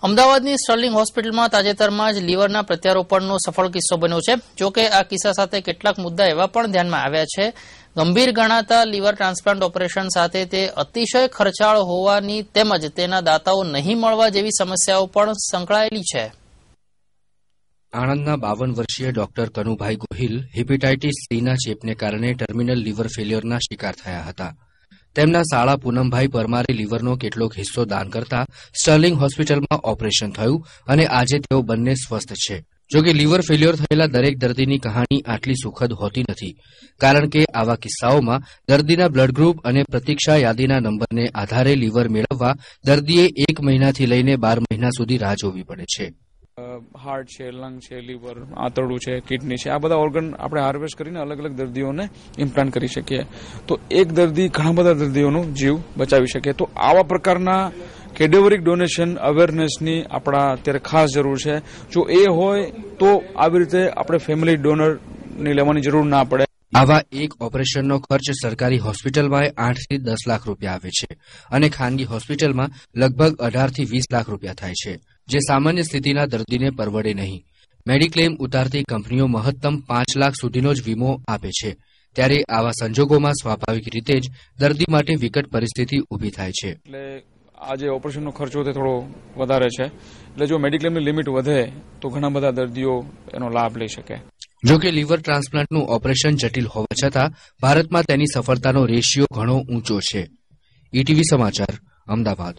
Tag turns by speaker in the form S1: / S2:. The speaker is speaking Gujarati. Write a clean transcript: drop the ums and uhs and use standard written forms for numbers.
S1: અમદાવાદની સ્ટર્લિંગ હોસ્પિટલમાં તાજેતરમાં જ લીવરના પ્રત્યારોપણનો સફળ કિસ્સો બન્યો છે. જોકે આ કિસ્સા સાથે કેટલાક મુદ્દા એવા પણ ધ્યાનમાં આવ્યા છે. ગંભીર ગણાતા લીવર ટ્રાન્સપ્લાન્ટ ઓપરેશન સાથે તે અતિશય ખર્ચાળ હોવાની તેમજ તેના દાતાઓ નહીં મળવા જેવી સમસ્યાઓ પણ સંકળાયેલી છે.
S2: આણંદના 52 વર્ષીય ડોક્ટર કનુભાઈ ગોહિલ હેપેટાઇટિસ સીના ચેપને કારણે ટર્મિનલ લીવર ફેલ્યોરના શિકાર થયા હતા. તેમના સાળા પૂનમભાઈ પરમારે લીવરનો કેટલોક હિસ્સો દાન કરતા સ્ટર્લિંગ હોસ્પિટલમાં ઓપરેશન થયું અને આજે તેઓ બંને સ્વસ્થ છે. જોકે લીવર ફેલ્યોર થયેલા દરેક દર્દીની કહાની આટલી સુખદ હોતી નથી, કારણ કે આવા કિસ્સાઓમાં દર્દીના બ્લડ ગ્રુપ અને પ્રતીક્ષા યાદીના નંબરને આધારે લીવર મેળવવા દર્દીએ 1 મહિનાથી લઈને 12 મહિના સુધી રાહ જોવી પડે છે.
S3: હાર્ટ છે, લંગ છે, લીવર, આંતરડું છે, કિડની છે, આ બધા ઓર્ગન આપણે હાર્વેસ્ટ કરીને અલગ અલગ દર્દીઓને ઇમ્પ્લાન્ટ કરી શકીએ. તો એક દર્દી ઘણા બધા દર્દીઓનો જીવ બચાવી શકે. તો આવા પ્રકારના કેડેવરિક ડોનેશન અવેરનેસની આપણા અત્યારે ખાસ જરૂર છે. જો એ હોય તો આવી રીતે આપણે ફેમિલી ડોનરની લેવાની જરૂર ના પડે.
S2: આવા એક ઓપરેશનનો ખર્ચ સરકારી હોસ્પિટલમાં 8 થી 10 લાખ રૂપિયા આવે છે અને ખાનગી હોસ્પિટલમાં લગભગ 18 થી 20 લાખ રૂપિયા થાય છે, જે સામાન્ય સ્થિતિના દર્દીને પરવડે નહીં. મેડિક્લેમ ઉતારતી કંપનીઓ મહત્તમ 5 લાખ સુધીનો જ વીમો આપે છે. ત્યારે આવા સંજોગોમાં સ્વાભાવિક રીતે જ દર્દી માટે વિકટ પરિસ્થિતિ ઊભી થાય છે.
S3: એટલે આ જે ઓપરેશનનો ખર્ચો તે થોડો વધારે છે. એટલે જો મેડિક્લેમની લિમિટ વધે તો ઘણા બધા દર્દીઓ એનો લાભ લઈ શકે.
S2: જોકે લીવર ટ્રાન્સપ્લાન્ટનું ઓપરેશન જટિલ હોવા છતાં ભારતમાં તેની સફળતાનો રેશિયો ઘણો ઊંચો છે. ઈટીવી સમાચાર, અમદાવાદ.